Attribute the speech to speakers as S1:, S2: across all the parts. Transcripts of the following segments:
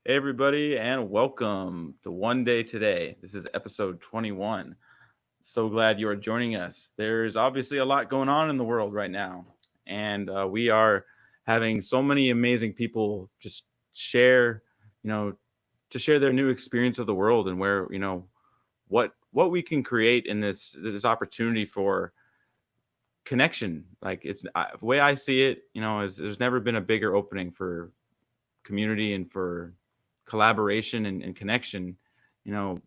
S1: Hey, everybody, and welcome to One Day Today. This is episode 21. So glad you are joining us. There's obviously a lot going on in the world right now, and we are having so many amazing people just share, you know, to share their new experience of the world and where what we can create in this opportunity for connection. Like the way I see it, is there's never been a bigger opening for community and for collaboration and connection. you know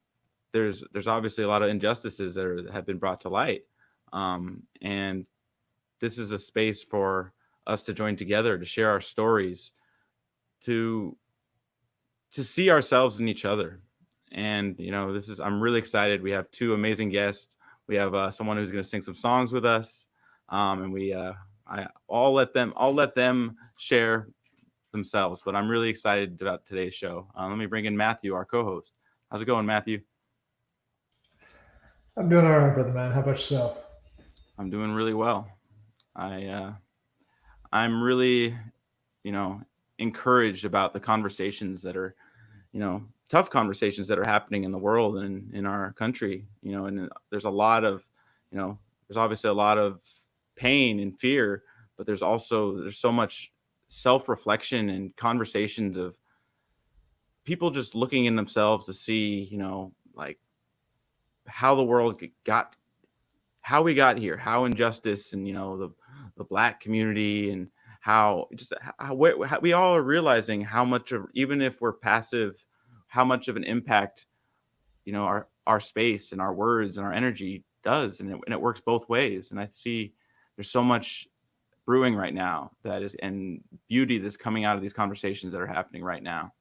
S1: there's obviously a lot of injustices that have been brought to light, and this is a space for us to join together, to share our stories, to see ourselves in each other. And this is I'm really excited. We have two amazing guests. We have someone who's going to sing some songs with us, and I'll let them share themselves. But I'm really excited about today's show. Let me bring in Matthew, our co-host. How's it going, Matthew?
S2: I'm doing all right, brother man. How about yourself?
S1: I'm doing really well. I'm really, you know, encouraged about the conversations that are, tough conversations that are happening in the world and in our country. And there's a lot of, there's obviously a lot of pain and fear, but there's so much self-reflection and conversations of people just looking in themselves to see, like how the world got how we got here, how injustice and the black community, and how we all are realizing how much of, even if we're passive, how much of an impact our space and our words and our energy does, and it works both ways. And I see there's so much brewing right now that is, and beauty that's coming out of these conversations that are happening right now.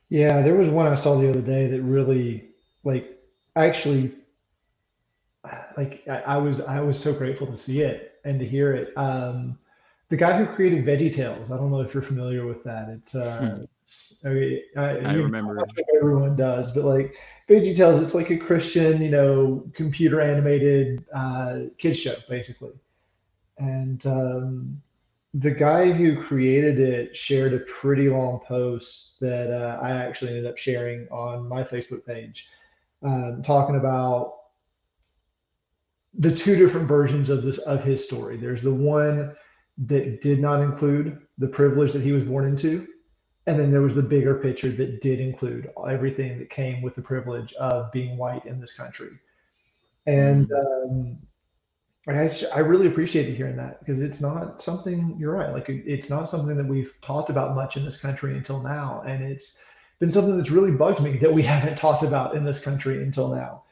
S2: Yeah, there was one I saw the other day that really, like, actually, I was so grateful to see it and to hear it. The guy who created Veggie Tales. I don't know if you're familiar with that. I mean,
S1: I
S2: I'm not
S1: remember.
S2: sure if everyone does, but like Veggie Tales, it's like a Christian, computer animated kids show, basically. And the guy who created it shared a pretty long post that I actually ended up sharing on my Facebook page, talking about the two different versions of this of his story. There's the one that did not include the privilege that he was born into, and then there was the bigger picture that did include everything that came with the privilege of being white in this country. And
S1: Mm,
S2: I really appreciated hearing that because it's not something, you're right, like it's not something that we've talked about much in this country until now. And it's been something that's really bugged me that we haven't talked about in this country until now.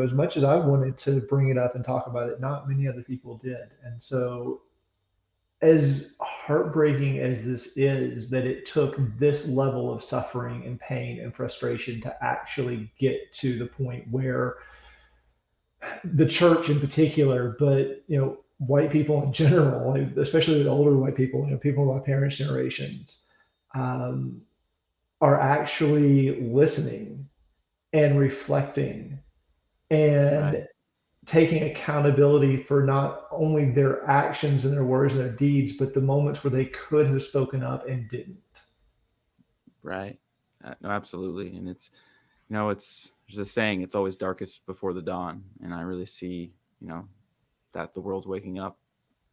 S2: As much as I wanted to bring it up and talk about it, not many other people did. And so, as heartbreaking as this is, that it took this level of suffering and pain and frustration to actually get to the point where the church in particular, but white people in general, like, especially the older white people, people of my parents' generations, um, are actually listening and reflecting
S1: right.
S2: and taking accountability for not only their actions and their words and their deeds, but the moments where they could have spoken up and didn't.
S1: Right. No, absolutely. And it's there's a saying, it's always darkest before the dawn. And I really see, that the world's waking up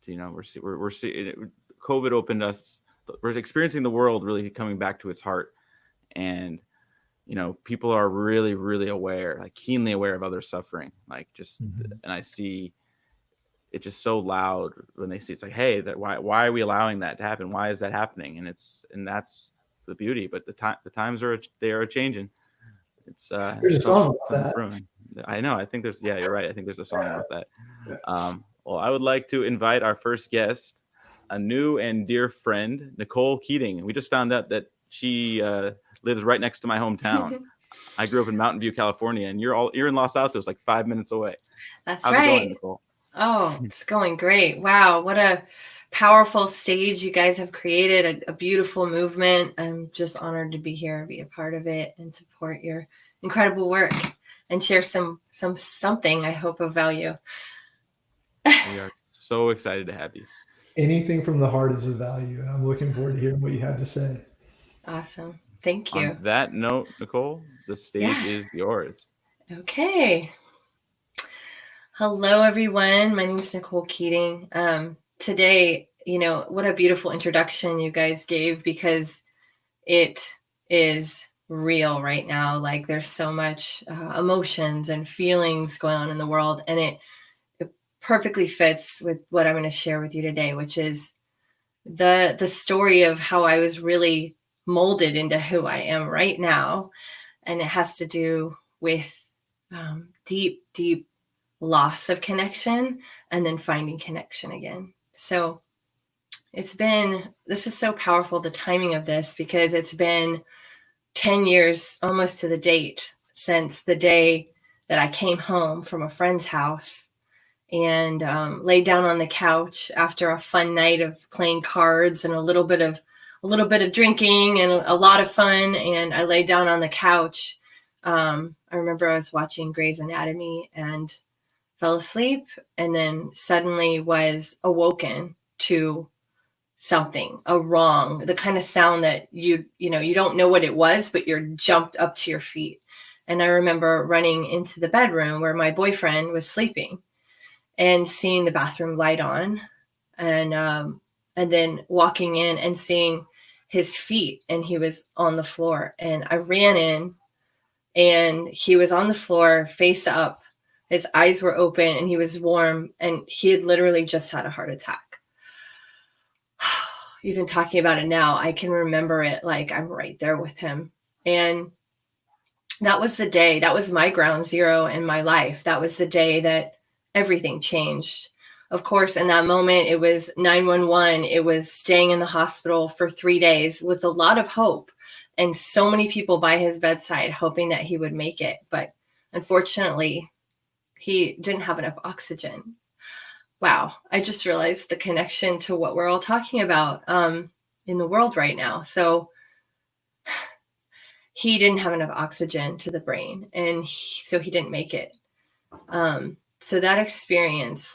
S1: to, we're seeing it. COVID opened us, we're experiencing the world really coming back to its heart. And, people are really, really aware, like keenly aware of other suffering. Like just,
S2: Mhm.
S1: and I see it just so loud when they see it's like, hey, that why are we allowing that to happen? Why is that happening? And that's the beauty. But the times are changing. It's
S2: There's a song about
S1: something's
S2: that.
S1: brewing. I know. I think there's yeah, you're right. I think there's a song about that. Well, I would like to invite our first guest, a new and dear friend, Nicole Keating. We just found out that she lives right next to my hometown. I grew up in Mountain View, California, and you're in Los Altos, like 5 minutes away.
S3: That's
S1: How's it going,
S3: right.
S1: Nicole?
S3: Oh, it's going great. Wow, what a powerful stage you guys have created, a beautiful movement. I'm just honored to be here, be a part of it, and support your incredible work and share something I hope of value.
S1: We are so excited to have you.
S2: Anything from the heart is of value, and I'm looking forward to hearing what you have to say.
S3: Awesome. Thank you.
S1: On that note, Nicole, the stage is yours.
S3: Okay. Hello, everyone. My name is Nicole Keating. Today, what a beautiful introduction you guys gave, because it is real right now. Like, there's so much emotions and feelings going on in the world, and it perfectly fits with what I'm going to share with you today, which is the story of how I was really molded into who I am right now. And it has to do with deep, deep loss of connection and then finding connection again. So this is so powerful, the timing of this, because it's been 10 years almost to the date since the day that I came home from a friend's house and laid down on the couch after a fun night of playing cards and a little bit of drinking and a lot of fun. And I laid down on the couch. I remember I was watching Grey's Anatomy and fell asleep, and then suddenly was awoken to something, the kind of sound that you don't know what it was, but you're jumped up to your feet. And I remember running into the bedroom where my boyfriend was sleeping and seeing the bathroom light on, and then walking in and seeing his feet, and he was on the floor. And I ran in, and he was on the floor, face up. His eyes were open, and he was warm, and he had literally just had a heart attack. Even talking about it now, I can remember it like I'm right there with him. And that was the day, that was my ground zero in my life. That was the day that everything changed. Of course, in that moment, it was 911. It was staying in the hospital for 3 days with a lot of hope, and so many people by his bedside hoping that he would make it. But unfortunately, he didn't have enough oxygen. Wow. I just realized the connection to what we're all talking about in the world right now. So he didn't have enough oxygen to the brain, and so he didn't make it. So that experience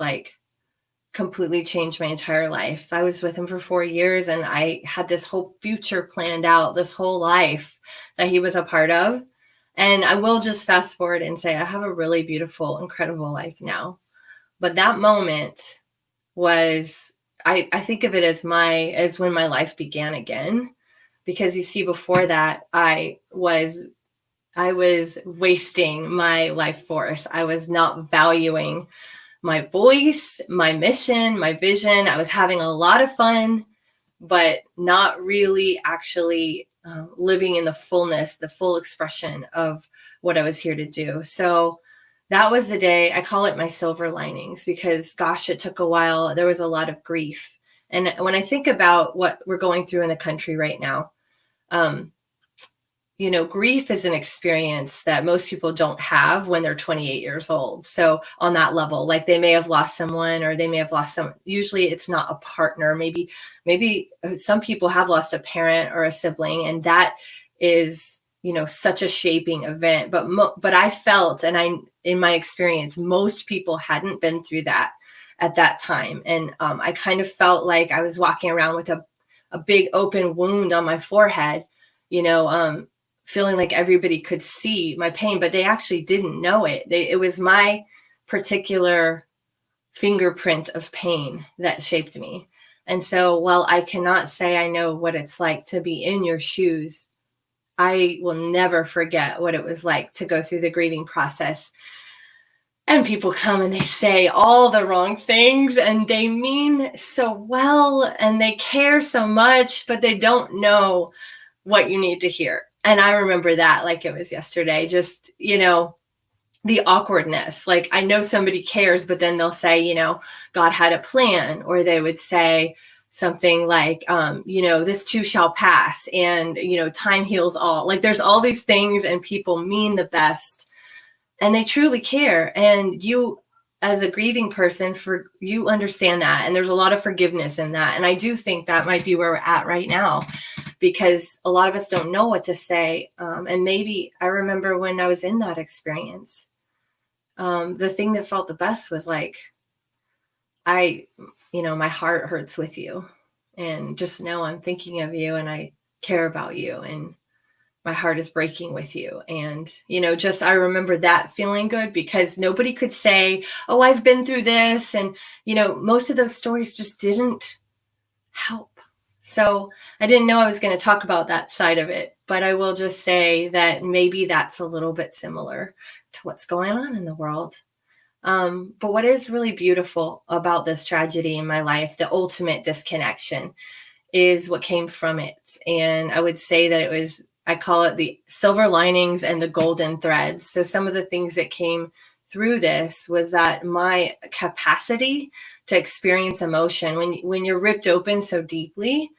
S3: completely changed my entire life. I was with him for 4 years, and I had this whole future planned out, this whole life that he was a part of. And I will just fast forward and say I have a really beautiful, incredible life now. But that moment was, I think of it as when my life began again. Because you see, before that, I was wasting my life force. I was not valuing my voice, my mission, my vision. I was having a lot of fun, but not really actually living in the fullness, the full expression of what I was here to do. So that was the day. I call it my silver linings, because gosh, it took a while. There was a lot of grief. And when I think about what we're going through in the country right now, grief is an experience that most people don't have when they're 28 years old. So on that level, like they may have lost someone, or they may have lost usually it's not a partner. Maybe some people have lost a parent or a sibling, and that is, such a shaping event. But I felt, and in my experience, most people hadn't been through that at that time. And I kind of felt like I was walking around with a big open wound on my forehead, feeling like everybody could see my pain, but they actually didn't know it. It was my particular fingerprint of pain that shaped me. And so while I cannot say I know what it's like to be in your shoes, I will never forget what it was like to go through the grieving process. And people come and they say all the wrong things, and they mean so well, and they care so much, but they don't know what you need to hear. And I remember that like it was yesterday, just, the awkwardness. Like, I know somebody cares, but then they'll say, God had a plan, or they would say something like, this too shall pass, and, time heals all. Like, there's all these things, and people mean the best, and they truly care. And you, as a grieving person, you understand that. And there's a lot of forgiveness in that. And I do think that might be where we're at right now, because a lot of us don't know what to say. And maybe I remember when I was in that experience, the thing that felt the best was like, my heart hurts with you, and just know I'm thinking of you, and I care about you, and my heart is breaking with you. And, just, I remember that feeling good, because nobody could say, oh, I've been through this. And, most of those stories just didn't help. So I didn't know I was going to talk about that side of it, but I will just say that maybe that's a little bit similar to what's going on in the world. But what is really beautiful about this tragedy in my life, the ultimate disconnection, is what came from it. And I would say that I call it the silver linings and the golden threads. So some of the things that came through this was that my capacity to experience emotion, when you're ripped open so deeply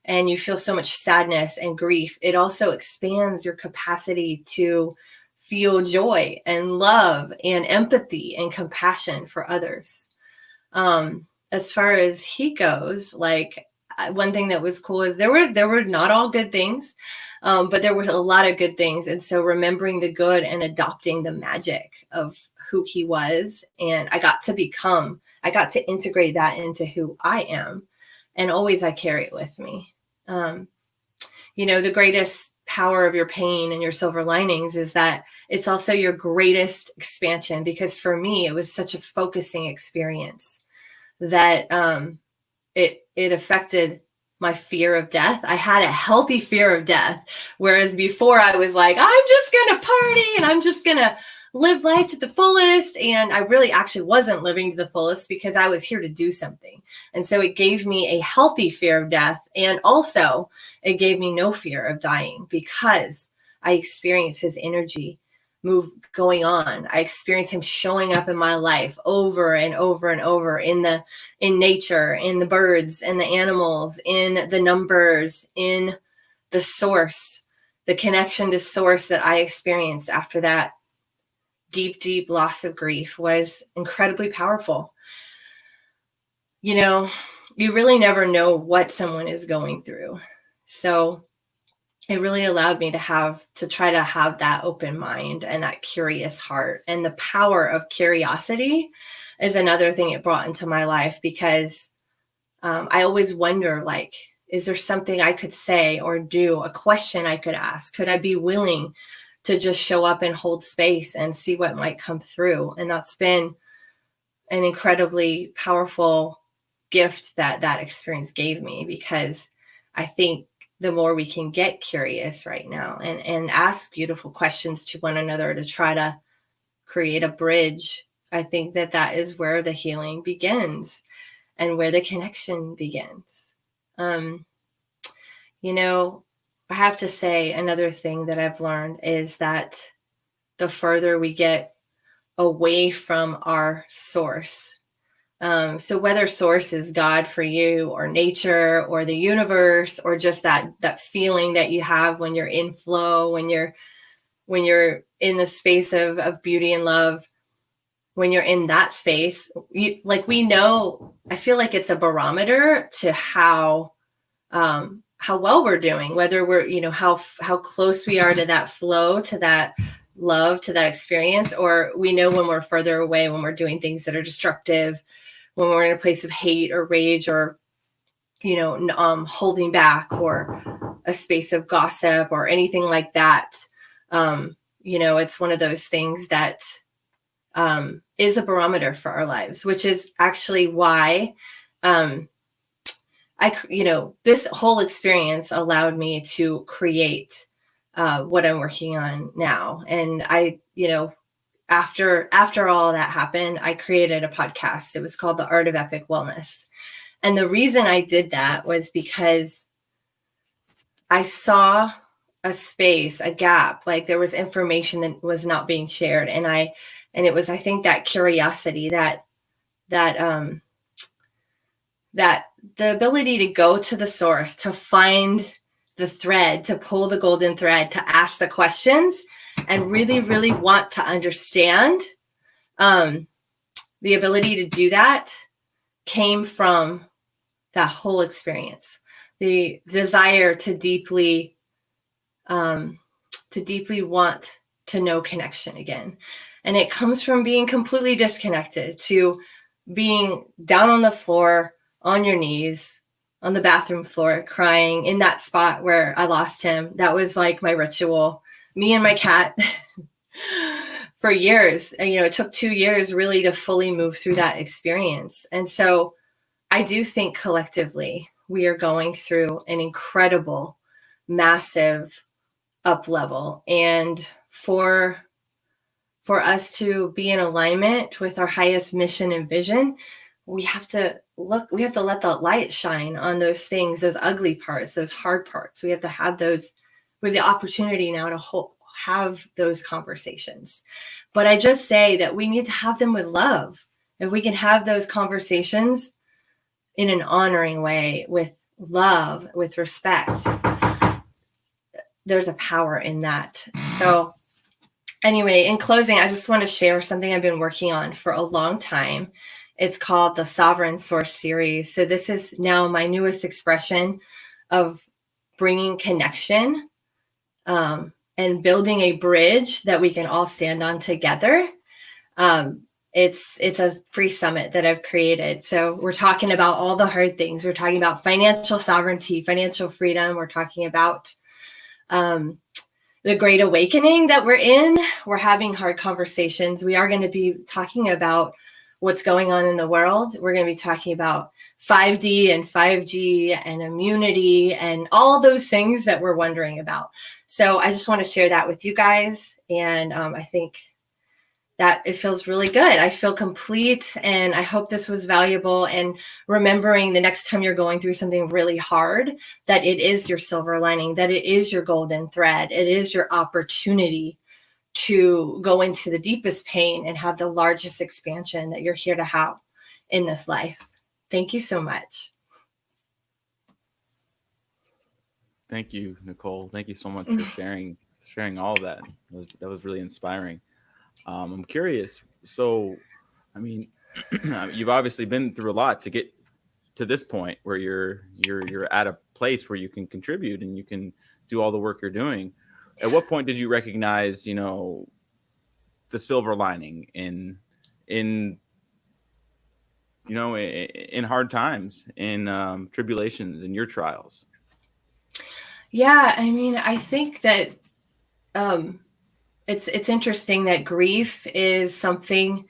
S3: and you feel so much sadness and grief, it also expands your capacity to feel joy and love and empathy and compassion for others. As far as he goes, like, one thing that was cool is there were not all good things, but there was a lot of good things. And so remembering the good and adopting the magic of who he was, and I got to integrate that into who I am, and always I carry it with me. The greatest power of your pain and your silver linings is that it's also your greatest expansion, because for me, it was such a focusing experience that it affected my fear of death. I had a healthy fear of death, whereas before I was like, I'm just going to party and I'm just going to live life to the fullest. And I really actually wasn't living to the fullest, because I was here to do something. And so it gave me a healthy fear of death. And also it gave me no fear of dying, because I experienced his energy going on. I experienced him showing up in my life over and over and over, in nature, in the birds and the animals, in the numbers, in the source, the connection to source that I experienced after that deep, deep loss of grief was incredibly powerful. You really never know what someone is going through. So it really allowed me to try to have that open mind and that curious heart. And the power of curiosity is another thing it brought into my life, because I always wonder, like, is there something I could say or do, a question I could ask? Could I be willing to just show up and hold space and see what might come through? And that's been an incredibly powerful gift that experience gave me, because I think the more we can get curious right now and ask beautiful questions to one another to try to create a bridge, I think that is where the healing begins and where the connection begins. I have to say, another thing that I've learned is that the further we get away from our source, so whether source is God for you, or nature, or the universe, or just that feeling that you have when you're in flow, when you're in the space of beauty and love, when you're in that space, I feel like it's a barometer to how well we're doing, whether we're, how close we are to that flow, to that love, to that experience, or we know when we're further away, when we're doing things that are destructive, when we're in a place of hate or rage, or, holding back, or a space of gossip, or anything like that. It's one of those things that is a barometer for our lives, which is actually why this whole experience allowed me to create what I'm working on now. And after all that happened, I created a podcast. It was called The Art of Epic Wellness. And the reason I did that was because I saw a space, a gap, like there was information that was not being shared. And it was, I think, that curiosity, that the ability to go to the source, to find the thread, to pull the golden thread, to ask the questions, and really, really want to understand. The ability to do that came from that whole experience. The desire to deeply want to know connection again. And it comes from being completely disconnected, to being down on the floor, on your knees, on the bathroom floor crying in that spot where I lost him. That was like my ritual. Me and my cat for years. And, it took 2 years really to fully move through that experience. And so I do think collectively we are going through an incredible, massive up level. And for us to be in alignment with our highest mission and vision, we have to let the light shine on those things, those ugly parts, those hard parts. We have to have those. We have the opportunity now to have those conversations. But I just say that we need to have them with love. If we can have those conversations in an honoring way, with love, with respect, there's a power in that. So anyway, in closing, I just want to share something I've been working on for a long time. It's called the Sovereign Source series. So this is now my newest expression of bringing connection and building a bridge that we can all stand on together. It's a free summit that I've created. So we're talking about all the hard things. We're talking about financial sovereignty, financial freedom. We're talking about the great awakening that we're in. We're having hard conversations. We are going to be talking about what's going on in the world. We're going to be talking about 5D and 5G and immunity and all those things that we're wondering about. So I just want to share that with you guys. And I think that it feels really good. I feel complete, and I hope this was valuable. And remembering the next time you're going through something really hard, that it is your silver lining, that it is your golden thread. It is your opportunity to go into the deepest pain and have the largest expansion that you're here to have in this life. Thank you so much.
S1: Thank you, Nicole. Thank you so much for sharing all of that. That was really inspiring. I'm curious. So, I mean, you've obviously been through a lot to get to this point where you're at a place where you can contribute and you can do all the work you're doing. At what point did you recognize, the silver lining in hard times, in tribulations, in your trials?
S3: Yeah, I mean, I think that it's interesting that grief is something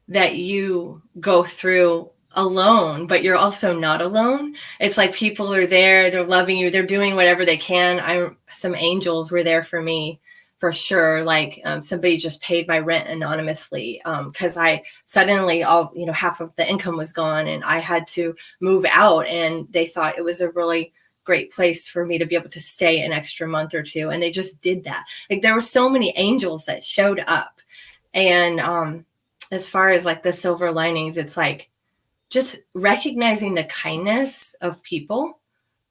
S3: that you go through alone, but you're also not alone. It's like people are there, they're loving you, they're doing whatever they can. Some angels were there for me, for sure. Like somebody just paid my rent anonymously because I suddenly half of the income was gone and I had to move out, and they thought it was a really great place for me to be able to stay an extra month or two. And they just did that. Like there were so many angels that showed up. And as far as like the silver linings, it's like just recognizing the kindness of people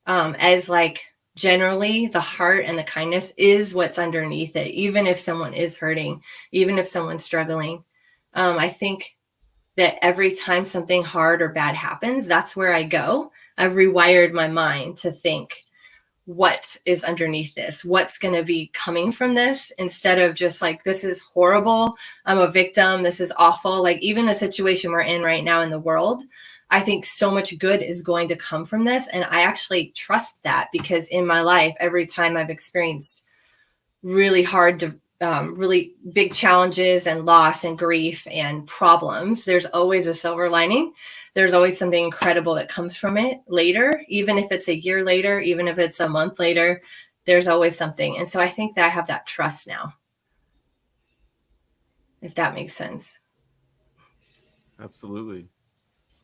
S3: as like generally the heart and the kindness is what's underneath it. Even if someone is hurting, even if someone's struggling, I think that every time something hard or bad happens, that's where I go. I've rewired my mind to think, what is underneath this? What's going to be coming from this? Instead of just like, this is horrible, I'm a victim, this is awful. Like even the situation we're in right now in the world, I think so much good is going to come from this. And I actually trust that, because in my life, every time I've experienced really hard, really big challenges and loss and grief and problems, there's always a silver lining. There's always something incredible that comes from it later, even if it's a year later, even if it's a month later, there's always something. And so I think that I have that trust now, if that makes sense.
S1: Absolutely.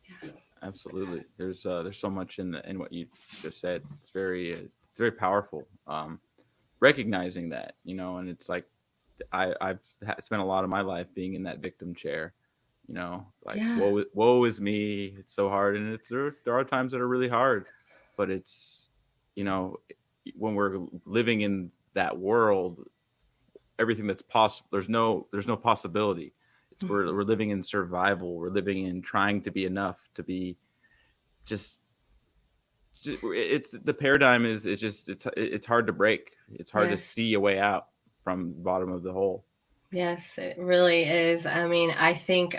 S1: Yeah. Absolutely. There's so much in what you just said. It's very powerful. Recognizing that, and it's like, I've spent a lot of my life being in that victim chair. Woe is me. It's so hard, and there are times that are really hard, but it's when we're living in that world, everything that's possible. There's no possibility. It's we're living in survival. We're living in trying to be enough to be just. It's the paradigm is it's hard to break. It's hard to see a way out from the bottom of the hole.
S3: Yes, it really is. I mean, I think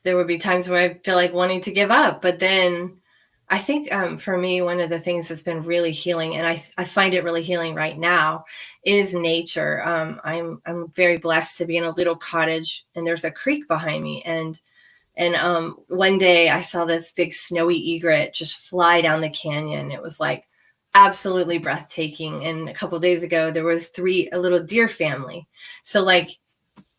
S3: there would be times where I feel like wanting to give up, but then I think for me, one of the things that's been really healing, and I find it really healing right now, is nature. I'm very blessed to be in a little cottage, and there's a creek behind me, and one day I saw this big snowy egret just fly down the canyon. It was like absolutely breathtaking. And a couple of days ago, there was a little deer family. So like,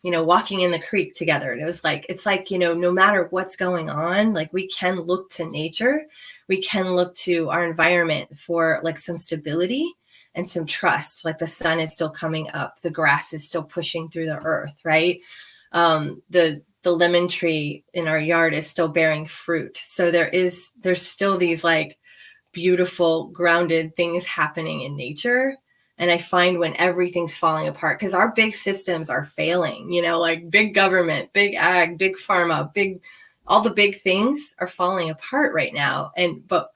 S3: walking in the creek together. And it was like, it's like, no matter what's going on, like we can look to nature. We can look to our environment for like some stability and some trust. Like the sun is still coming up. The grass is still pushing through the earth, right? The lemon tree in our yard is still bearing fruit. So there's still these like beautiful grounded things happening in nature. And I find when everything's falling apart, because our big systems are failing, like big government, big ag, big pharma, all the big things are falling apart right now. But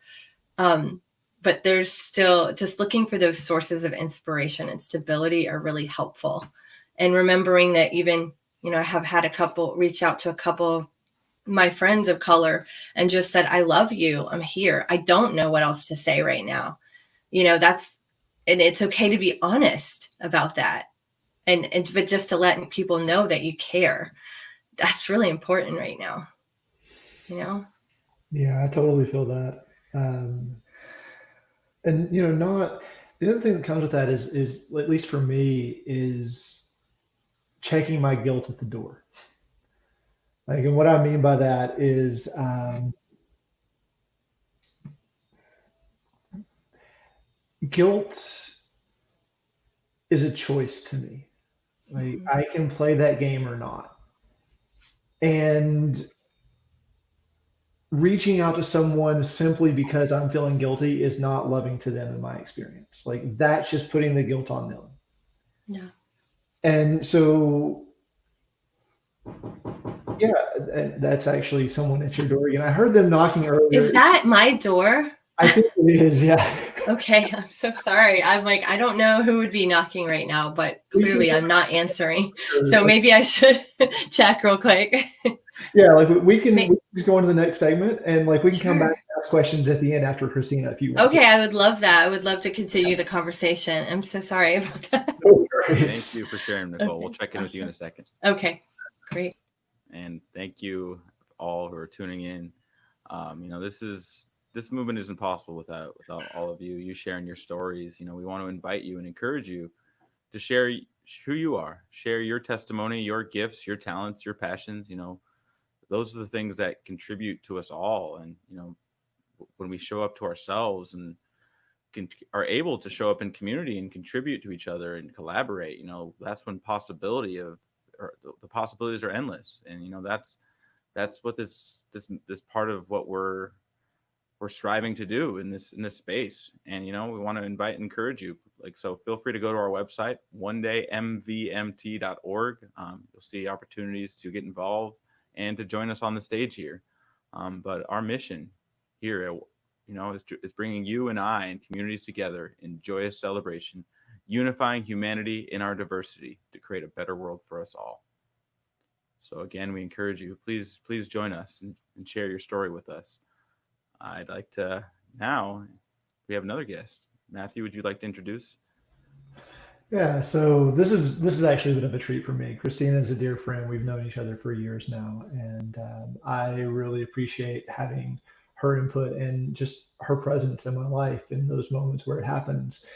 S3: there's still just looking for those sources of inspiration and stability are really helpful. And remembering that even, I have had reach out to a couple of my friends of color and just said, I love you. I'm here. I don't know what else to say right now. And it's okay to be honest about that. But just to let people know that you care. That's really important right now.
S2: Yeah, I totally feel that. And not the other thing that comes with that is at least for me is checking my guilt at the door. Like, and what I mean by that is guilt is a choice to me. Like I can play that game or not. And reaching out to someone simply because I'm feeling guilty is not loving to them in my experience. Like that's just putting the guilt on them.
S3: Yeah.
S2: And so, yeah, that's actually someone at your door again. I heard them knocking earlier.
S3: Is that my door?
S2: I think it is, yeah.
S3: Okay, I'm so sorry. I'm like, I don't know who would be knocking right now, but clearly I'm not answering. So maybe I should check real quick.
S2: Yeah, like we can just go into the next segment and like we can come back and ask questions at the end after Kristina if you want.
S3: Okay, I would love that. I would love to continue the conversation. I'm so sorry about that.
S1: Thank you for sharing, Nicole. Okay, we'll check in with you in a second.
S3: Okay, great.
S1: And thank you all who are tuning in. This movement isn't possible without all of you sharing your stories. We want to invite you and encourage you to share who you are, share your testimony, your gifts, your talents, your passions. Those are the things that contribute to us all. And when we show up to ourselves and are able to show up in community and contribute to each other and collaborate, that's when the possibilities are endless. And that's what this part of what we're striving to do in this space. And we want to invite and encourage you, so feel free to go to our website, onedaymvmt.org. You'll see opportunities to get involved and to join us on the stage here. But our mission here is bringing you and I and communities together in joyous celebration, unifying humanity in our diversity to create a better world for us all. So again, we encourage you, please join us and share your story with us. I'd like to now, we have another guest. Matthew, would you like to introduce?
S2: Yeah, so this is actually a bit of a treat for me. Kristina is a dear friend. We've known each other for years now, and I really appreciate having her input and just her presence in my life in those moments where it happens.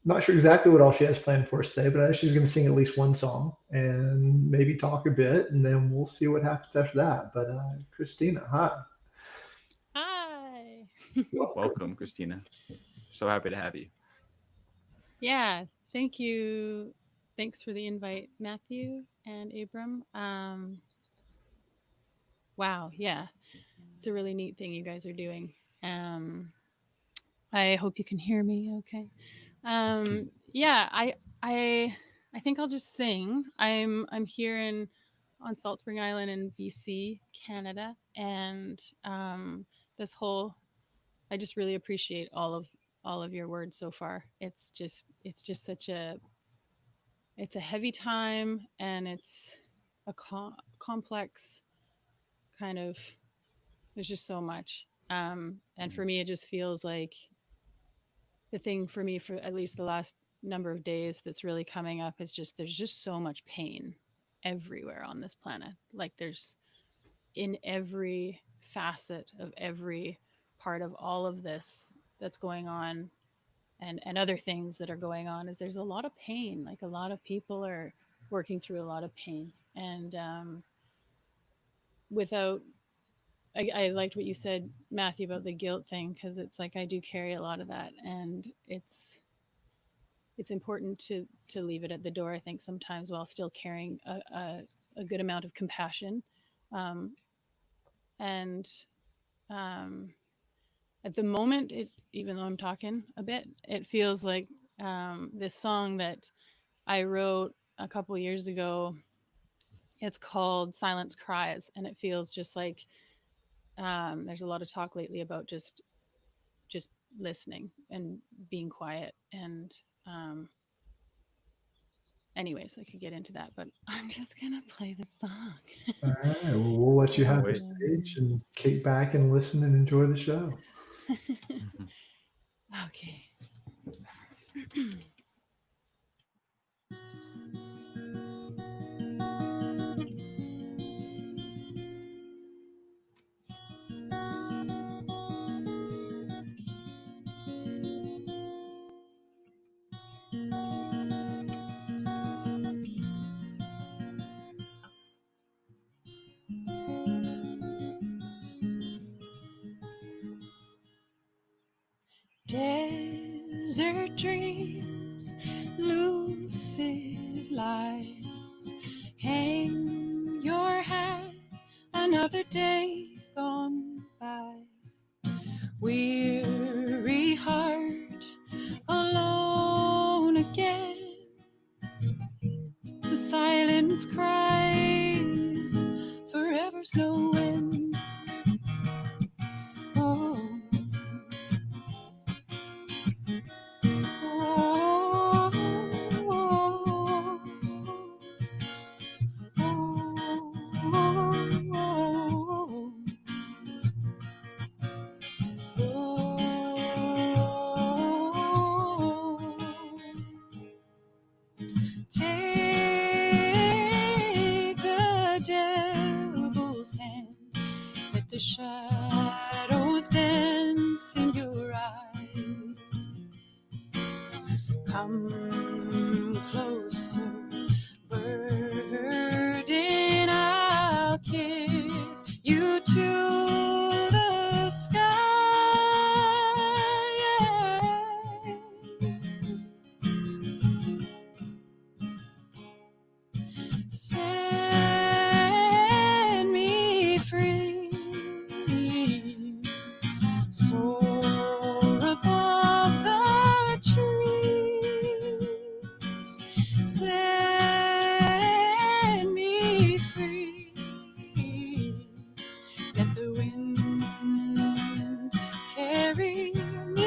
S2: Not sure exactly what all she has planned for us today, but I know she's going to sing at least one song and maybe talk a bit, and then we'll see what happens after that. But Kristina, hi.
S4: Hi.
S1: Welcome, Kristina. So happy to have you.
S4: Yeah, thank you. Thanks for the invite, Matthew and Abram. Wow, yeah, it's a really neat thing you guys are doing. I hope you can hear me okay. Yeah, I think I'll just sing. I'm here on Salt Spring Island in BC, Canada, and I just really appreciate all of your words so far. It's just such it's a heavy time, and it's a complex kind of, there's just so much. And for me, it just feels like the thing for me for at least the last number of days that's really coming up is just there's just so much pain everywhere on this planet. Like there's in every facet of every part of all of this that's going on and other things that are going on is there's a lot of pain. Like a lot of people are working through a lot of pain. And without I liked what you said, Matthew, about the guilt thing, because it's like I do carry a lot of that, and it's important to leave it at the door. I think sometimes while still carrying a good amount of compassion, um, and um, at the moment, it even though I'm talking a bit, it feels like this song that I wrote a couple years ago. It's called "Silence Cries," and it feels just like there's a lot of talk lately about just listening and being quiet and anyways, I could get into that, but I'm just gonna play the song.
S2: All right. Well, we'll let you
S1: Can't
S2: have the
S1: wait.
S2: stage and kick back and listen and enjoy the show.
S4: Okay. Desert dreams, lucid lies. Hang your head, another day gone by. Weary heart, alone again. The silence cries, forever's no end. Oh. Take the devil's hand, let the shadows dance in your eyes. Come closer, burden, I'll kiss you to the sky. Set me free, soar above the trees. Set me free, let the wind carry me.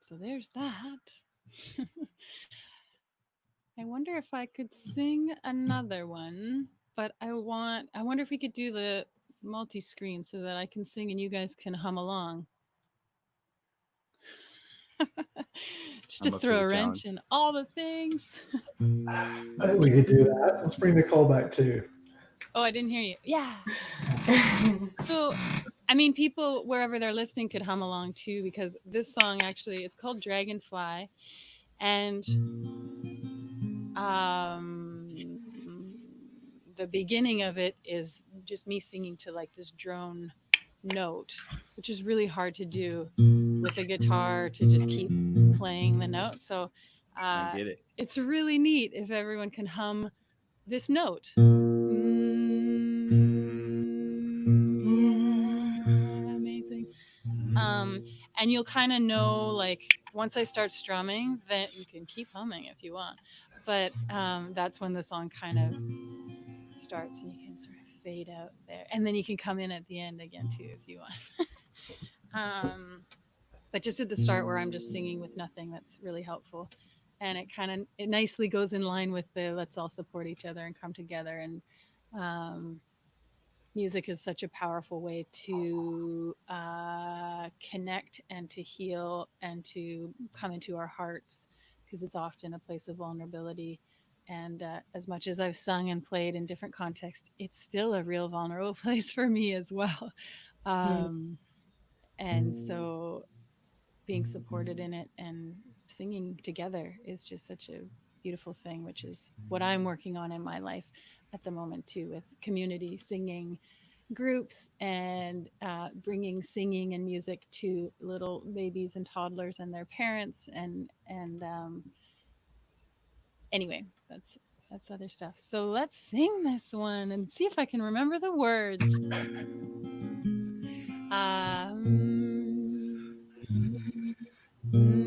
S4: So there's that. I wonder if I could sing another one, but I wonder if we could do the multi-screen so that I can sing and you guys can hum along. Just to
S1: I'm up to
S4: throw
S1: the
S4: a
S1: challenge.
S4: wrench in all the things.
S2: I think we could do that. Let's bring Nicole back too.
S4: Oh, I didn't hear you. Yeah. So, I mean, people wherever they're listening could hum along too, because this song actually, it's called Dragonfly, and the beginning of it is just me singing to like this drone note, which is really hard to do with a guitar to just keep playing the note. So
S1: I get it.
S4: it's really neat if everyone can hum this note. Amazing. And you'll kind of know, like, once I start strumming, then you can keep humming if you want. But that's when the song kind of starts, and you can sort of fade out there, and then you can come in at the end again too if you want. But just at the start where I'm just singing with nothing, that's really helpful, and it nicely goes in line with the let's all support each other and come together. And music is such a powerful way to connect and to heal and to come into our hearts, because it's often a place of vulnerability. And as much as I've sung and played in different contexts, it's still a real vulnerable place for me as well. And so being supported in it and singing together is just such a beautiful thing, which is what I'm working on in my life at the moment too, with community singing groups and bringing singing and music to little babies and toddlers and their parents. And anyway, that's other stuff. So let's sing this one and see if I can remember the words.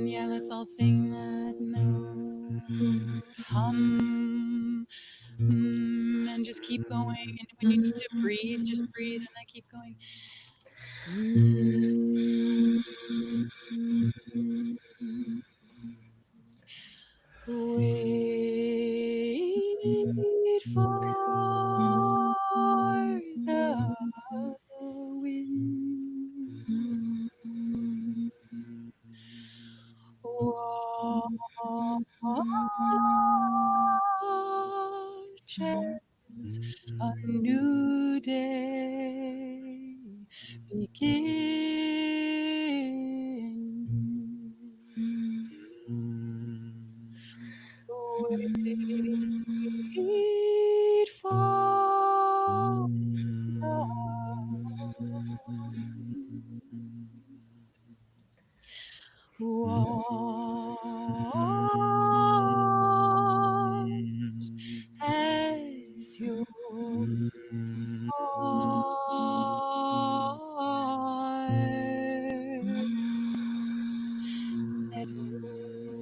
S4: Yeah, let's all sing that note. Hum. And just keep going. And when you need to breathe, just breathe and then keep going. Wait for the wind. Watch as a new day begins. Wait for the watch as your heart settles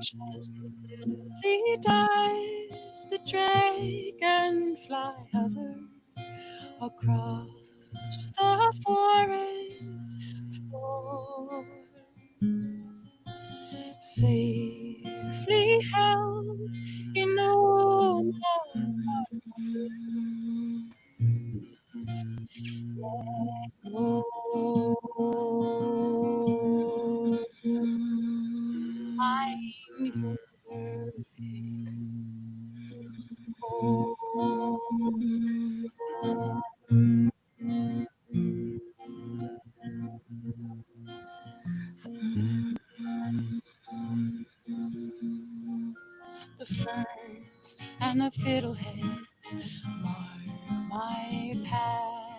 S4: Gently does the dragonfly hover across the forest floor, safely held in the womb of gold. Find your way home. The ferns and the fiddleheads mark my path.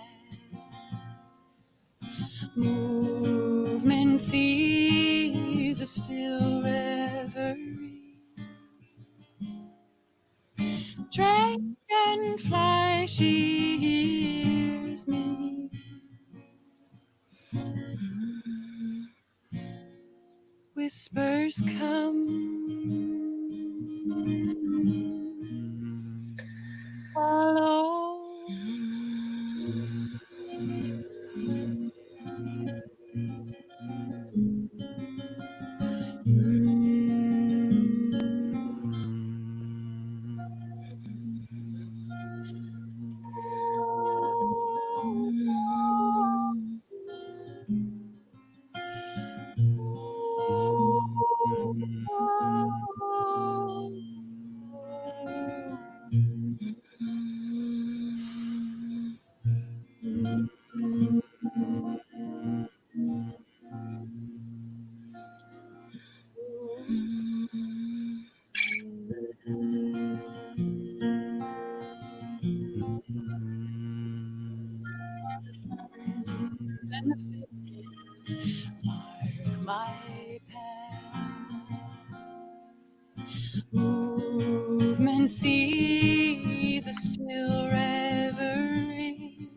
S4: Movement sees a still reverie. Dragonfly, she hears me. Whispers come, follow and sees a still reverie.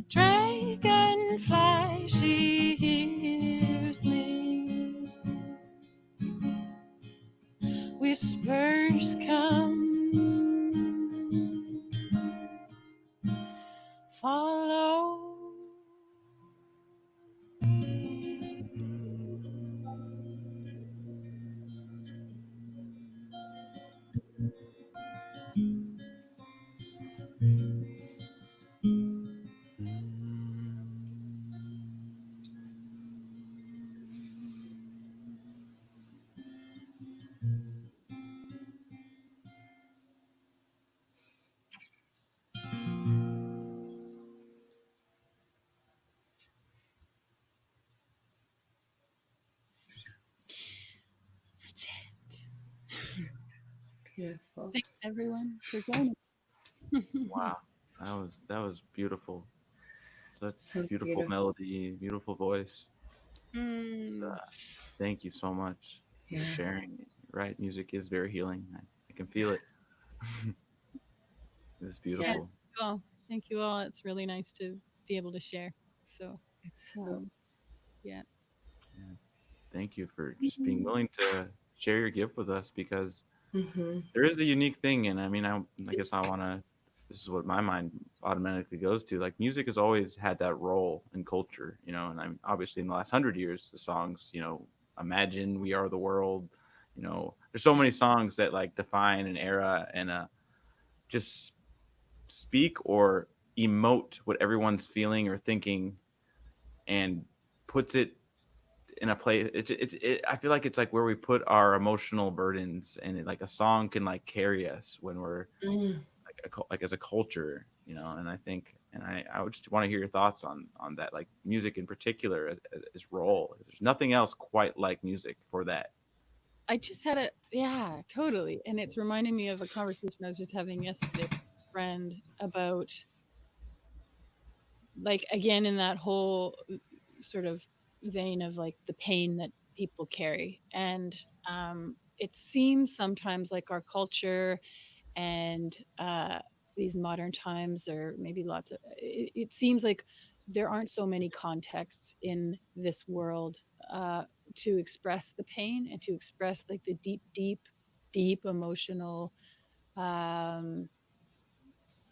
S4: Dragonfly, she hears me. Whispers come, follow me. That's it.
S3: Beautiful.
S4: Thanks everyone for joining.
S1: Wow, that was beautiful. Such
S3: So
S1: beautiful
S3: beautiful.
S1: melody, beautiful voice.
S4: Mm.
S1: Thank you so much for
S3: Yeah.
S1: sharing. Right, music is very healing. I can feel it. It's
S4: Yeah.
S1: beautiful.
S4: Well, thank you all. It's really nice to be able to share. So,
S3: So,
S4: yeah.
S1: Yeah. Thank you for just being willing to share your gift with us, because
S3: mm-hmm.
S1: there is a unique thing. And I mean, I guess I want to, this is what my mind automatically goes to. Like, music has always had that role in culture, and I'm obviously in the last 100 years, the songs, Imagine, We Are the World, there's so many songs that like define an era and just speak or emote what everyone's feeling or thinking, and puts it in a place. I feel like it's like where we put our emotional burdens, and like a song can like carry us when we're
S3: Mm.
S1: like as a culture, and I think, and I would just want to hear your thoughts on that, like music in particular, as role. There's nothing else quite like music for that.
S4: I just had yeah, totally. And it's reminding me of a conversation I was just having yesterday with a friend about, like, again, in that whole sort of vein of like the pain that people carry. And it seems sometimes like our culture and these modern times, or maybe lots of it seems like there aren't so many contexts in this world to express the pain and to express like the deep emotional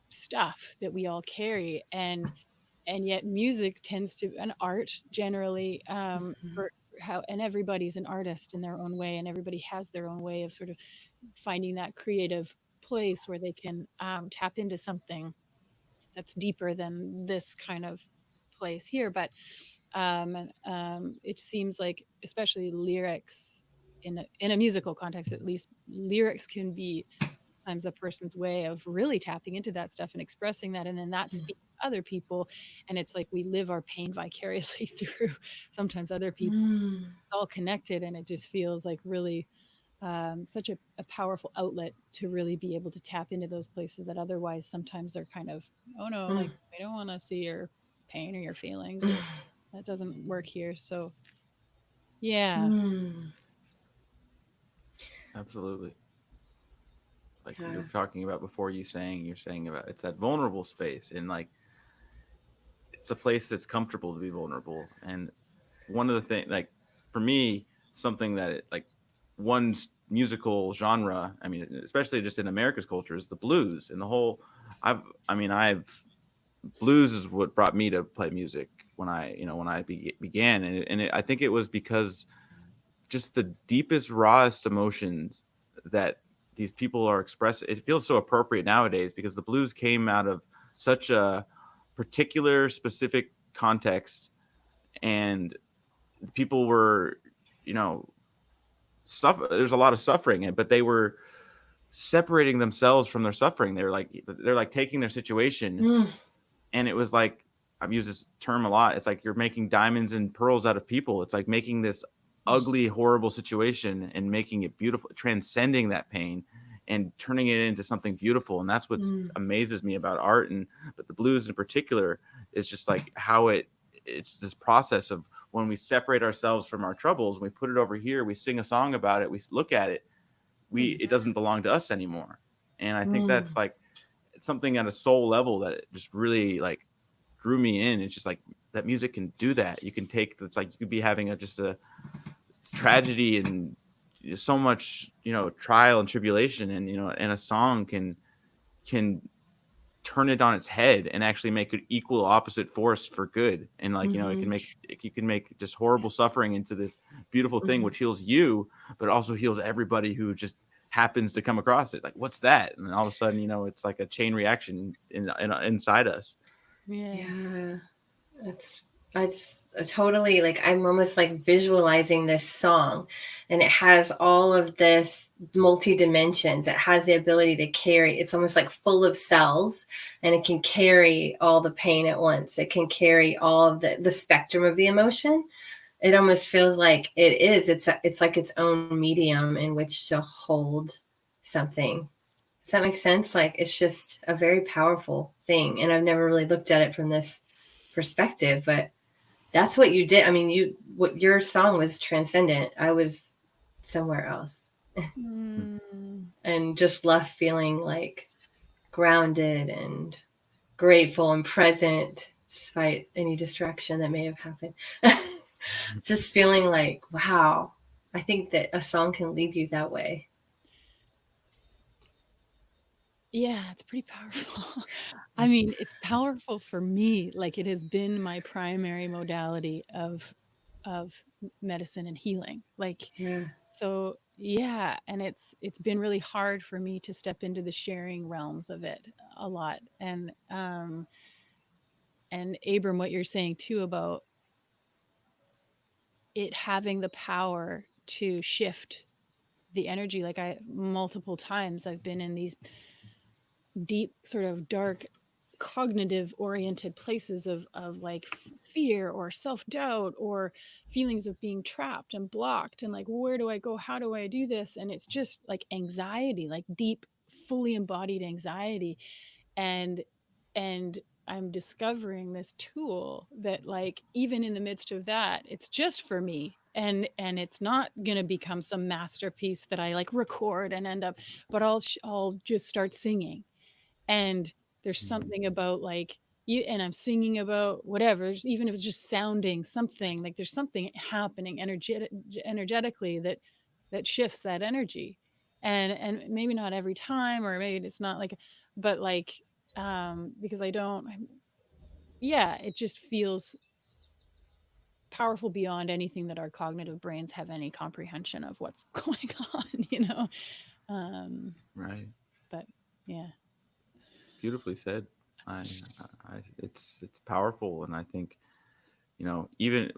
S4: stuff that we all carry. And yet music tends to, and art generally,
S3: Mm-hmm.
S4: for how, and everybody's an artist in their own way, and everybody has their own way of sort of finding that creative place where they can tap into something that's deeper than this kind of place here. But it seems like, especially lyrics in a musical context, at least, lyrics can be sometimes a person's way of really tapping into that stuff and expressing that, and then that speaks to other people. And it's like we live our pain vicariously through sometimes other people.
S3: Mm.
S4: It's all connected, and it just feels like really such a powerful outlet to really be able to tap into those places that otherwise sometimes are kind of, oh no, like I don't want to see your pain or your feelings, or that doesn't work here. So yeah.
S3: Mm.
S1: Absolutely. Like
S3: Yeah.
S1: you were talking about before, you're saying about, it's that vulnerable space, and like it's a place that's comfortable to be vulnerable. And one of the things, like for me, something that like one musical genre, I mean, especially just in America's culture, is the blues. And the whole, I've blues is what brought me to play music when I began. And I think it was because just the deepest, rawest emotions that these people are expressing, it feels so appropriate nowadays, because the blues came out of such a particular, specific context, and people were, you know, there's a lot of suffering, but they were separating themselves from their suffering. They're like taking their situation,
S3: Mm.
S1: and it was like, I've used this term a lot. It's like you're making diamonds and pearls out of people. It's like making this ugly, horrible situation and making it beautiful, transcending that pain and turning it into something beautiful. And that's what
S3: Mm.
S1: amazes me about art, but the blues in particular is just like how it's this process of when we separate ourselves from our troubles, we put it over here, we sing a song about it, we look at it, it doesn't belong to us anymore. And I think that's
S3: Mm.
S1: like something at a soul level that it just really like drew me in. It's just like that music can do that. You can take, it's like you could be having just a tragedy and so much, trial and tribulation, and and a song can turn it on its head and actually make an equal opposite force for good. And like, you can make just horrible suffering into this beautiful thing, which heals you, but also heals everybody who just happens to come across it. Like, what's that? And all of a sudden, it's like a chain reaction inside us.
S3: Yeah. It's totally like I'm almost like visualizing this song, and it has all of this multi dimensions. It has the ability to carry, it's almost like full of cells, and it can carry all the pain at once. It can carry all of the spectrum of the emotion. It almost feels like it's like its own medium in which to hold something. Does that make sense? Like, it's just a very powerful thing. And I've never really looked at it from this perspective, but that's what you did. I mean, what your song was transcendent. I was somewhere else and just left feeling like grounded and grateful and present despite any distraction that may have happened. Just feeling like, wow, I think that a song can leave you that way.
S4: Yeah, it's pretty powerful. I mean, it's powerful for me. Like, it has been my primary modality of medicine and healing. Like, so yeah, and it's been really hard for me to step into the sharing realms of it a lot. And Abram, what you're saying too about it having the power to shift the energy. Like, multiple times I've been in these deep sort of dark cognitive oriented places of like fear or self-doubt or feelings of being trapped and blocked, and like, where do I go, how do I do this? And it's just like anxiety, like deep, fully embodied anxiety. and I'm discovering this tool that, like, even in the midst of that, it's just for me, and it's not going to become some masterpiece that I like record and end up, but I'll just start singing. And there's something about like you, and I'm singing about whatever, even if it's just sounding something, like there's something happening energetically that shifts that energy. And maybe not every time, or maybe it's not like, but like, because it just feels powerful beyond anything that our cognitive brains have any comprehension of what's going on.
S1: Right.
S4: But yeah.
S1: Beautifully said. It's powerful, and I think even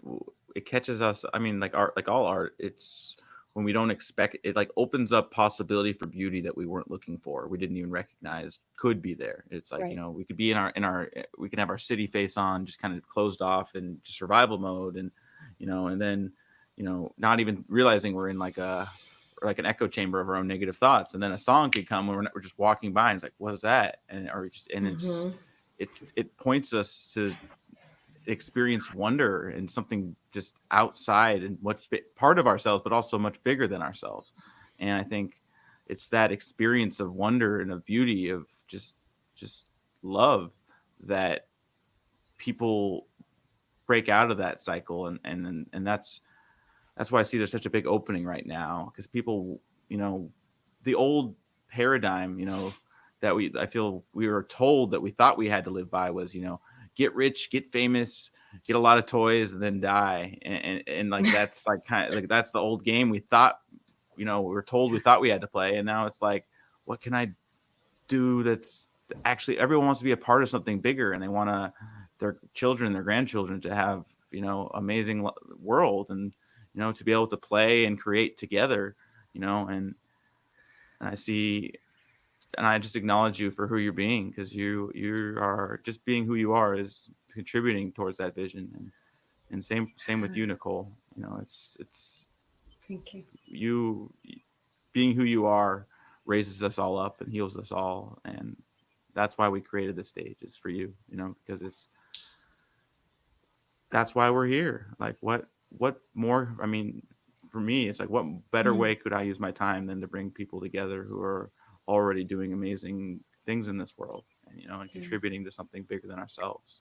S1: it catches us. I mean, like art, like all art, it's when we don't expect it, like opens up possibility for beauty that we weren't looking for, we didn't even recognize could be there. It's like,
S4: Right.
S1: we could be in our we can have our city face on, just kind of closed off and just survival mode, and and then not even realizing we're in like an echo chamber of our own negative thoughts, and then a song could come when we're just walking by and it's like, what is that? It points us to experience wonder and something just outside and much part of ourselves, but also much bigger than ourselves. And I think it's that experience of wonder and of beauty, of just love, that people break out of that cycle. And that's why I see there's such a big opening right now, because people, the old paradigm, that I feel we were told that we thought we had to live by was, get rich, get famous, get a lot of toys, and then die. And like, that's like kind of like, that's the old game we thought, we were told we thought we had to play. And now it's like, what can I do that's actually, everyone wants to be a part of something bigger, and they want their children, their grandchildren to have, amazing world, and, to be able to play and create together, and I see, and I just acknowledge you for who you're being, because you are just being who you are is contributing towards that vision. And same with you, Nicole. It's
S3: Thank you.
S1: You being who you are raises us all up and heals us all, and that's why we created this stage. It's for you, because that's why we're here. Like, what more? I mean, for me, it's like, what better way could I use my time than to bring people together who are already doing amazing things in this world, and, you know, and contributing to something bigger than ourselves.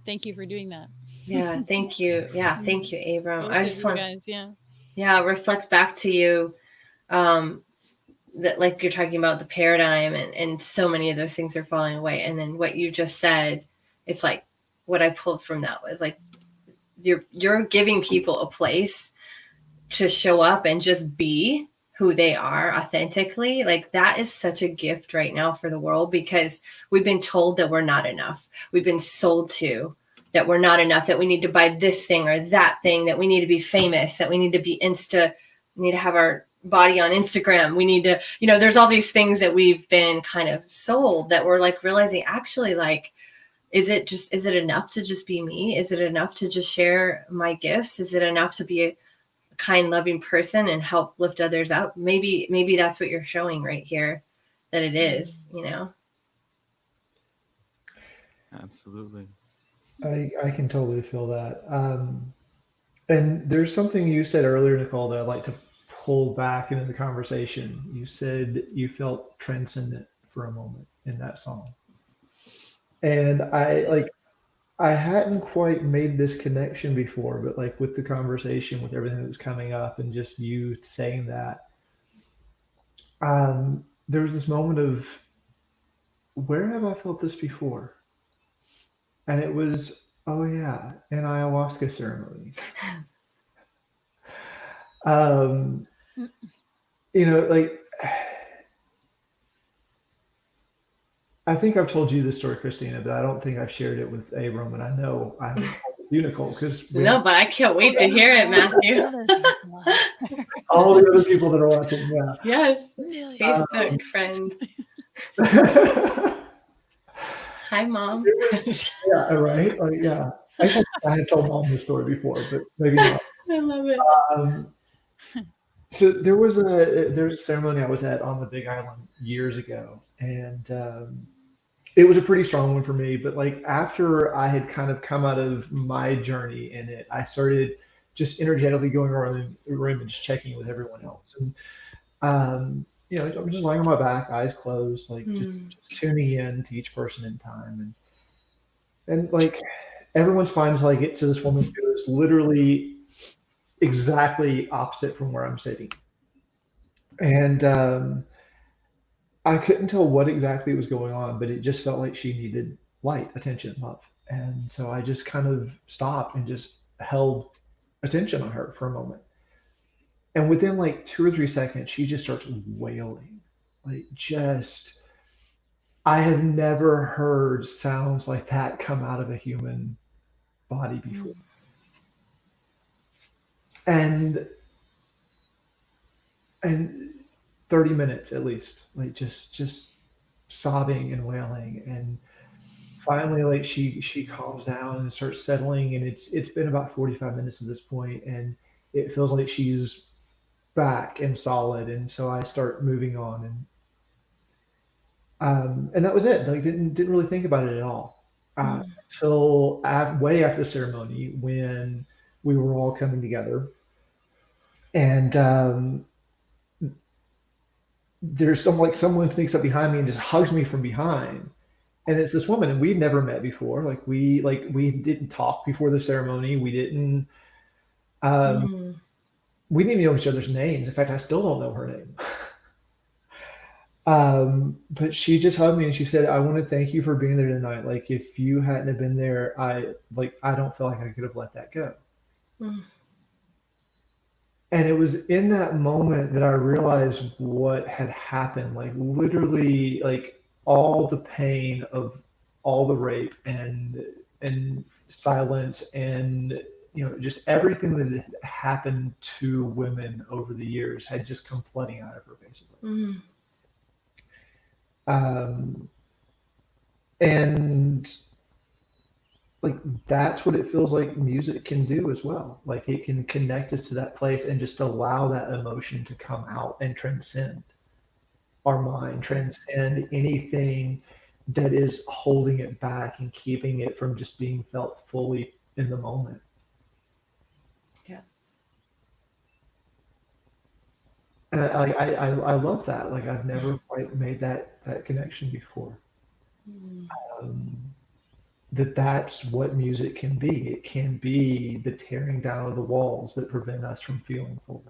S4: Thank you for doing that.
S3: Yeah, thank you. Yeah, thank you, Abram.
S4: Both
S3: I
S4: of
S3: just
S4: you
S3: want,
S4: guys, yeah.
S3: reflect back to you, that, like, you're talking about the paradigm, and so many of those things are falling away. And then what you just said, it's like, what I pulled from that was like, you're giving people a place to show up and just be who they are authentically. Like, that is such a gift right now for the world, because we've been told that we're not enough. We've been sold to that we're not enough, that we need to buy this thing or that thing, that we need to be famous, that we need to be we need to have our body on Instagram. We need to, you know, there's all these things that we've been kind of sold, that we're like realizing, actually, like, is it enough to just be me? Is it enough to just share my gifts? Is it enough to be a kind, loving person and help lift others up? Maybe that's what you're showing right here, that it is, you know?
S1: Absolutely.
S2: I can totally feel that. And there's something you said earlier, Nicole, that I'd like to pull back into the conversation. You said you felt transcendent for a moment in that song. And I hadn't quite made this connection before, but like with the conversation, with everything that was coming up and just you saying that, there was this moment of, where have I felt this before? And it was, oh yeah, an ayahuasca ceremony. You know, like, I think I've told you this story, Kristina, but I don't think I've shared it with Abram, and I know I haven't told you, Nicole, because
S3: No, but I can't wait to hear it, Matthew.
S2: all the other people that are watching, yeah.
S3: Yes, Facebook friend. Hi, Mom.
S2: Yeah, right. Like, yeah. Actually, I had told Mom this story before, but maybe not.
S3: I love it.
S2: So there was a ceremony I was at on the Big Island years ago, and it was a pretty strong one for me. But like, after I had kind of come out of my journey in it, I started just energetically going around the room and just checking with everyone else. And you know, I'm just lying on my back, eyes closed, like just tuning in to each person in time, and like, everyone's fine until I get to this woman who is literally exactly opposite from where I'm sitting. And I couldn't tell what exactly was going on, but it just felt like she needed light, attention, love. And so I just kind of stopped and just held attention on her for a moment. And within like 2 or 3 seconds, she just starts wailing. Like, just, I have never heard sounds like that come out of a human body before. And 30 minutes at least, like, just sobbing and wailing. And finally, like, she calms down and starts settling, and it's been about 45 minutes at this point, and it feels like she's back and solid. And so I start moving on, and that was it. Like, didn't really think about it at all until way after the ceremony, when we were all coming together, and there's someone sneaks up behind me and just hugs me from behind. And it's this woman, and we'd never met before. We didn't talk before the ceremony. We didn't we didn't even know each other's names. In fact, I still don't know her name. But she just hugged me and she said, "I want to thank you for being there tonight. Like, if you hadn't have been there, I don't feel like I could have let that go." And it was in that moment that I realized what had happened. Like, literally, like, all the pain of all the rape and silence, and, you know, just everything that had happened to women over the years had just come flooding out of her, basically. And like, that's what it feels like music can do as well. Like, it can connect us to that place and just allow that emotion to come out and transcend our mind, transcend anything that is holding it back and keeping it from just being felt fully in the moment.
S3: Yeah.
S2: And I love that. Like I've never quite made that connection before.
S3: Mm.
S2: Um, that's what music can be. It can be the tearing down of the walls that prevent us from feeling fully.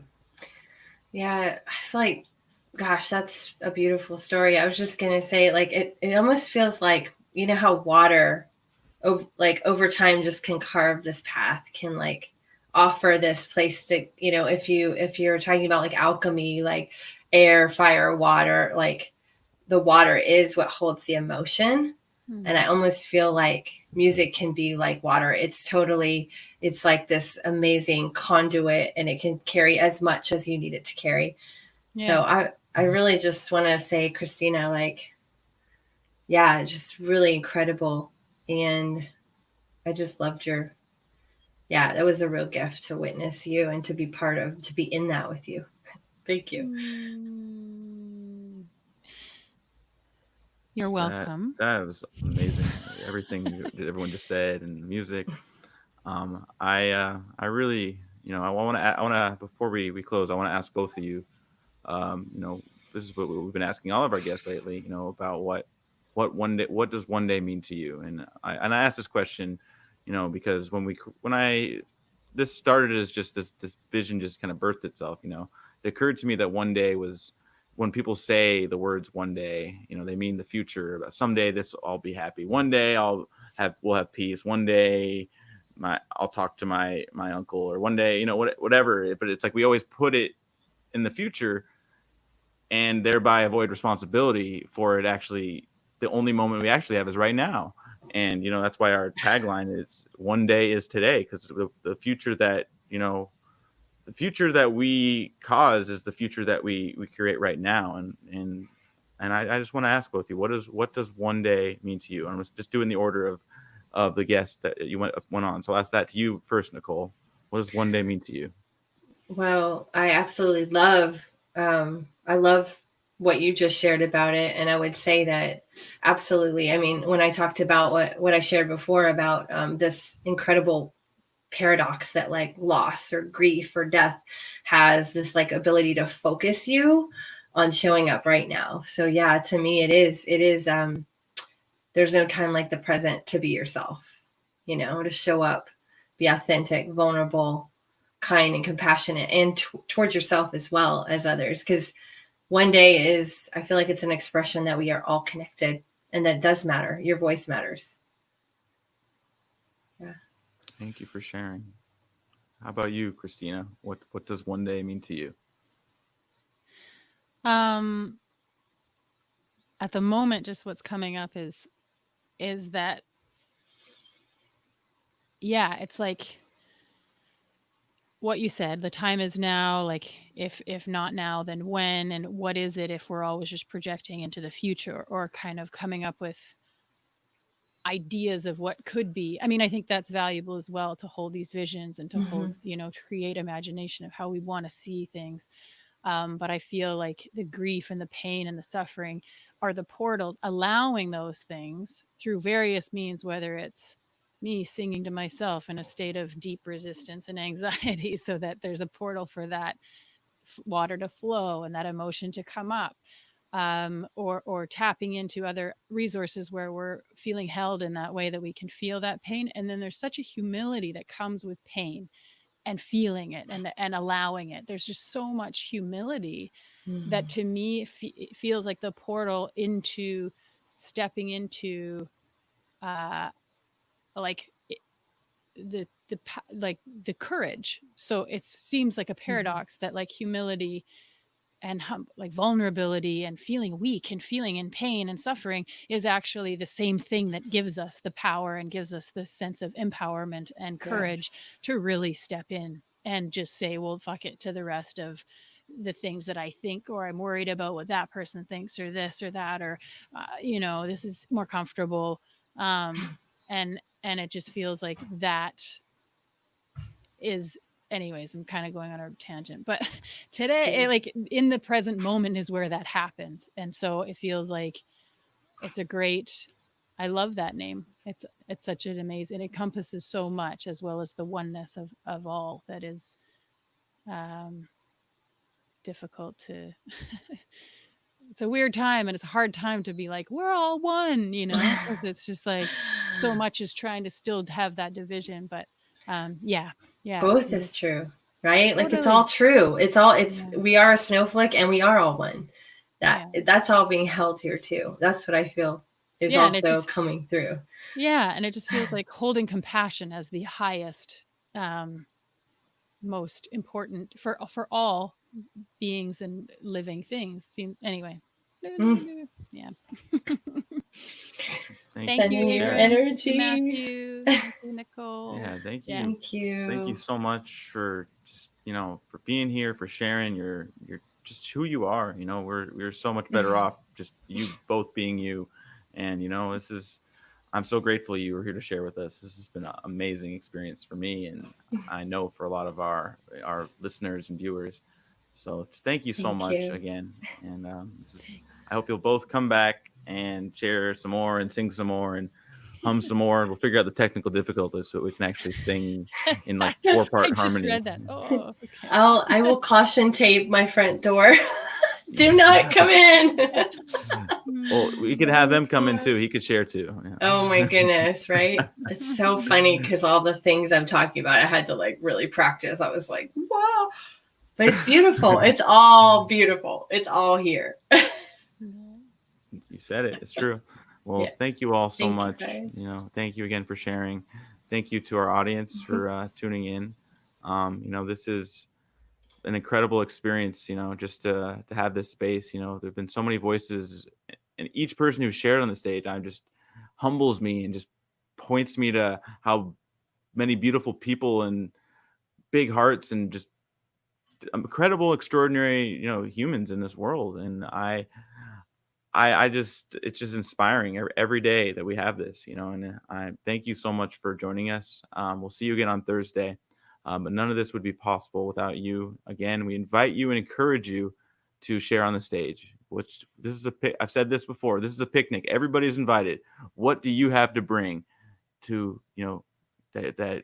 S3: Yeah, I feel like, gosh, that's a beautiful story. I was just gonna say, like, it almost feels like, you know how water over time just can carve this path, can like offer this place to, if you're talking about like alchemy, like air, fire, water, like the water is what holds the emotion. And I almost feel like music can be like water. It's like this amazing conduit, and it can carry as much as you need it to carry. So I really just want to say, Kristina, like, yeah, just really incredible. And I just loved that was a real gift to witness you and to be to be in that with you. Thank you.
S4: You're welcome.
S1: That was amazing. Everything everyone just said, and the music. I really, I want to before we close, I want to ask both of you. This is what we've been asking all of our guests lately. About what does one day mean to you? And I asked this question, because this started as just this vision just kind of birthed itself. It occurred to me that one day was when people say the words one day, they mean the future. Someday this I'll be happy. One day we'll have peace. One day I'll talk to my uncle, or one day, whatever. But it's like we always put it in the future and thereby avoid responsibility for it. Actually, the only moment we actually have is right now. And, that's why our tagline is one day is today, because the future that, the future that we cause is the future that we create right now. And I just want to ask both of you, what does one day mean to you? And I'm just doing the order of the guests that you went on. So I'll ask that to you first, Nicole. What does one day mean to you?
S3: Well, I absolutely I love what you just shared about it. And I would say that absolutely. I mean, when I talked about what I shared before about this incredible paradox that like loss or grief or death has this like ability to focus you on showing up right now. So yeah, to me, it is, there's no time like the present to be yourself, to show up, be authentic, vulnerable, kind and compassionate, and towards yourself as well as others. Because one day I feel like it's an expression that we are all connected, and that does matter. Your voice matters. Yeah.
S1: Thank you for sharing. How about you, Kristina? What does one day mean to you?
S4: At the moment, just what's coming up is that, yeah, it's like what you said, the time is now. Like if not now, then when? And what is it if we're always just projecting into the future, or kind of coming up with ideas of what could be? I mean, I think that's valuable as well, to hold these visions and to hold, to create imagination of how we want to see things. But I feel like the grief and the pain and the suffering are the portals, allowing those things through various means, whether it's me singing to myself in a state of deep resistance and anxiety, so that there's a portal for that water to flow and that emotion to come up, or tapping into other resources where we're feeling held in that way, that we can feel that pain. And then there's such a humility that comes with pain and feeling it and allowing it. There's just so much humility that to me feels like the portal into stepping into like the the courage. So it seems like a paradox that like humility and like vulnerability and feeling weak and feeling in pain and suffering is actually the same thing that gives us the power and gives us this sense of empowerment and courage to really step in and just say, well, fuck it to the rest of the things that I think, or I'm worried about what that person thinks, or this or that, or this is more comfortable, and it just feels like that is, anyways, I'm kind of going on a tangent, but today, like in the present moment is where that happens. And so it feels like it's a great, I love that name. It's such an amazing, it encompasses so much, as well as the oneness of all that is, difficult to it's a weird time, and it's a hard time to be like, we're all one, you know, because it's just like so much is trying to still have that division. But yeah.
S3: Both is true, right? Like it's
S4: Totally.
S3: all true. We are a snowflake and we are all one. That's all being held here too. That's what I feel is also coming through.
S4: Yeah. And it just feels like holding compassion as the highest, most important for all beings and living things. Anyway. Yeah.
S1: Thank
S3: you.
S1: Your
S3: energy.
S4: Thank you, Matthew. Thank you, Nicole.
S1: Yeah, thank you.
S3: Thank you.
S1: Thank you so much for just, for being here, for sharing your just who you are. We're so much better off just you both being you. And I'm so grateful you were here to share with us. This has been an amazing experience for me, and I know for a lot of our listeners and viewers. So just thank you so much again. And I hope you'll both come back and share some more and sing some more and hum some more. We'll figure out the technical difficulties so we can actually sing in like 4-part harmony.
S4: I just read that. Oh, okay.
S3: I will caution tape my front door. Do not come in.
S1: Well, we could have them come in too. He could share too. Yeah.
S3: Oh my goodness, right? It's so funny because all the things I'm talking about, I had to like really practice. I was like, wow. But it's beautiful. It's all beautiful. It's all here.
S1: You said it. It's true. Well, thank you all so much. Thank you again for sharing. Thank you to our audience for tuning in. This is an incredible experience, just to have this space. There've been so many voices, and each person who shared on the stage, just humbles me and just points me to how many beautiful people and big hearts and just incredible, extraordinary, humans in this world. And it's just inspiring every day that we have this, and I thank you so much for joining us. We'll see you again on Thursday. But none of this would be possible without you. Again, we invite you and encourage you to share on the stage, which I've said this before. This is a picnic. Everybody's invited. What do you have to bring to, that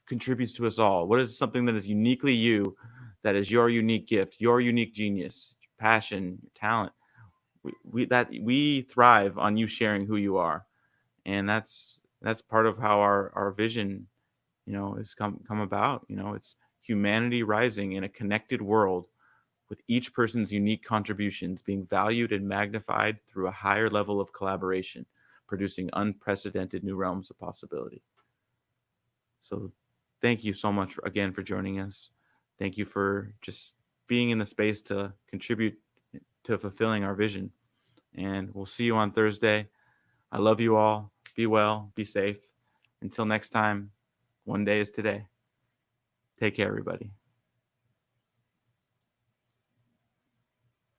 S1: contributes to us all? What is something that is uniquely you, that is your unique gift, your unique genius, passion, talent? We thrive on you sharing who you are. And that's part of how our vision, has come about. It's humanity rising in a connected world with each person's unique contributions being valued and magnified through a higher level of collaboration, producing unprecedented new realms of possibility. So thank you so much again for joining us. Thank you for just being in the space to contribute to fulfilling our vision. And we'll see you on Thursday. I love you all. Be well, be safe. Until next time, one day is today. Take care, everybody.